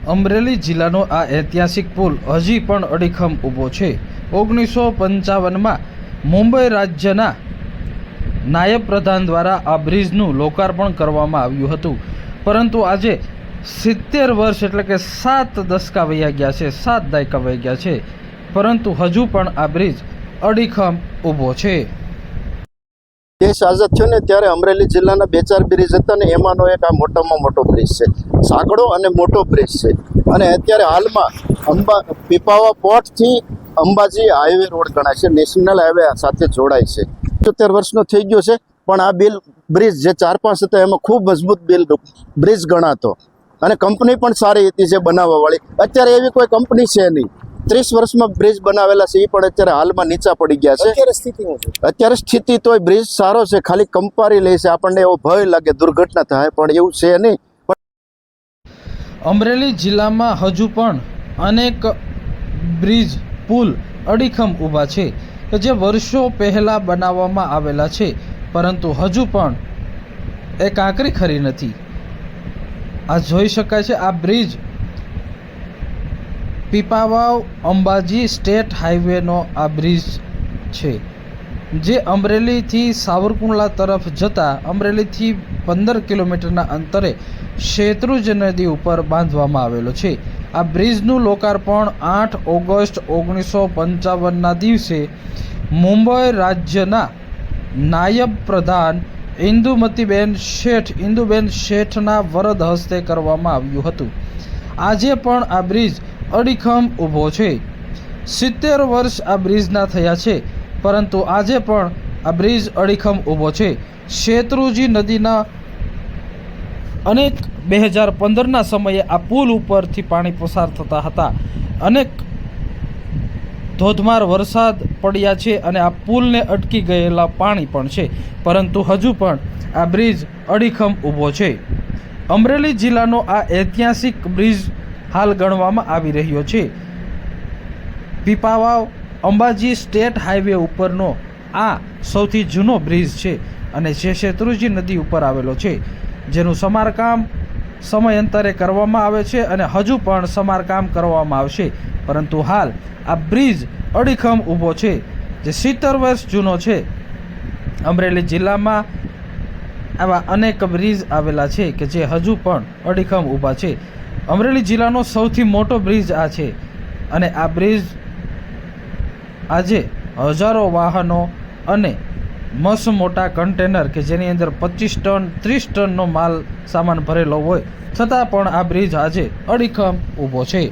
અમરેલી જિલ્લાનો આ ઐતિહાસિક પુલ હજી પણ અડીખમ ઊભો છે। 1955માં મુંબઈ રાજ્યના નાયબ પ્રધાન દ્વારા આ બ્રિજનું લોકાર્પણ કરવામાં આવ્યું હતું, પરંતુ આજે 70 વર્ષ એટલે કે 7 દશકા વયા ગયા છે, 7 દાયકા વહી ગયા છે, પરંતુ હજુ પણ આ બ્રિજ અડીખમ ઊભો છે। દેશ આઝાદ થયો ને ત્યારે અમરેલી જિલ્લાના 2-4 બ્રિજ હતા ને એમાંનો એક આ મોટામાં મોટો બ્રિજ છે, સાંકડો અને મોટો બ્રિજ છે। અને અત્યારે હાલમાં પીપાવા પોર્ટથી અંબાજી હાઈવે રોડ ગણાય છે, નેશનલ હાઈવે સાથે જોડાય છે। 70 વર્ષનો થઈ ગયો છે, પણ આ બ્રિજ જે 4-5 હતા એમાં ખૂબ મજબૂત બ્રિજ ગણાતો અને કંપની પણ સારી હતી જે બનાવવાવાળી। અત્યારે એવી કોઈ કંપની છે નહીં। 30 વર્ષમાં બ્રિજ બનાવેલા છે એ પણ અત્યારે હાલમાં નીચા પડી ગયા છે। અત્યારે સ્થિતિ તોય બ્રિજ સારો છે, ખાલી કંપારી લે છે, આપણને એવો ભય લાગે દુર્ઘટના થાય, પણ એવું છે નહીં। અમરેલી જિલ્લામાં હજુ પણ અનેક બ્રિજ પુલ અડીખમ ઊભા છે કે જે વર્ષો પહેલાં બનાવવામાં આવેલા છે, પરંતુ હજુ પણ એ કાંકરી ખરી નથી। આ જોઈ શકાય છે, આ બ્રિજ પીપાવાવ અંબાજી સ્ટેટ હાઈવેનો આ બ્રિજ છે, જે અમરેલીથી સાવરકુંડલા તરફ જતા અમરેલીથી 15 કિલોમીટરના અંતરે શેત્રુંજ નદી ઉપર બાંધવામાં આવેલો છે। આ બ્રિજનું લોકાર્પણ 8 ઓગસ્ટ 1955ના દિવસે મુંબઈ રાજ્યના નાયબ પ્રધાન ઇન્દુમતીબેન શેઠના વરદ હસ્તે કરવામાં આવ્યું હતું। આજે પણ આ બ્રિજ અડીખમ ઊભો છે। 70 વર્ષ આ બ્રિજના થયા છે, પરંતુ આજે પણ આ બ્રિજ અડીખમ ઊભો છે। શેત્રુંજી નદીના અનેક 2015ના સમયે આ પુલ ઉપરથી પાણી પસાર થતા હતા, અનેક ધોધમાર વરસાદ પડ્યા છે અને આ પુલને અટકી ગયેલા પાણી પણ છે, પરંતુ હજુ પણ આ બ્રિજ અડીખમ ઊભો છે। અમરેલી જિલ્લાનો આ ઐતિહાસિક બ્રિજ હાલ ગણવામાં આવી રહ્યો છે। પીપાવાવ અંબાજી સ્ટેટ હાઈવે ઉપરનો આ સૌથી જૂનો બ્રિજ છે અને જે શેત્રુંજી નદી ઉપર આવેલો છે, જેનું સમારકામ સમયાંતરે કરવામાં આવે છે અને હજુ પણ સમારકામ કરવામાં આવશે, પરંતુ હાલ આ બ્રિજ અડીખમ ઊભો છે, જે 70 વર્ષ જૂનો છે। અમરેલી જિલ્લામાં આવા અનેક બ્રિજ આવેલા છે કે જે હજુ પણ અડીખમ ઊભા છે। અમરેલી જિલ્લાનો સૌથી મોટો બ્રિજ આ છે અને આ બ્રિજ આજે હજારો વાહનો અને મસ્ત મોટા કન્ટેનર કે જેની અંદર 25 ટન 30 ટનનો માલ સામાન ભરેલો હોય છતાં પણ આ બ્રિજ આજે અડીખમ ઊભો છે।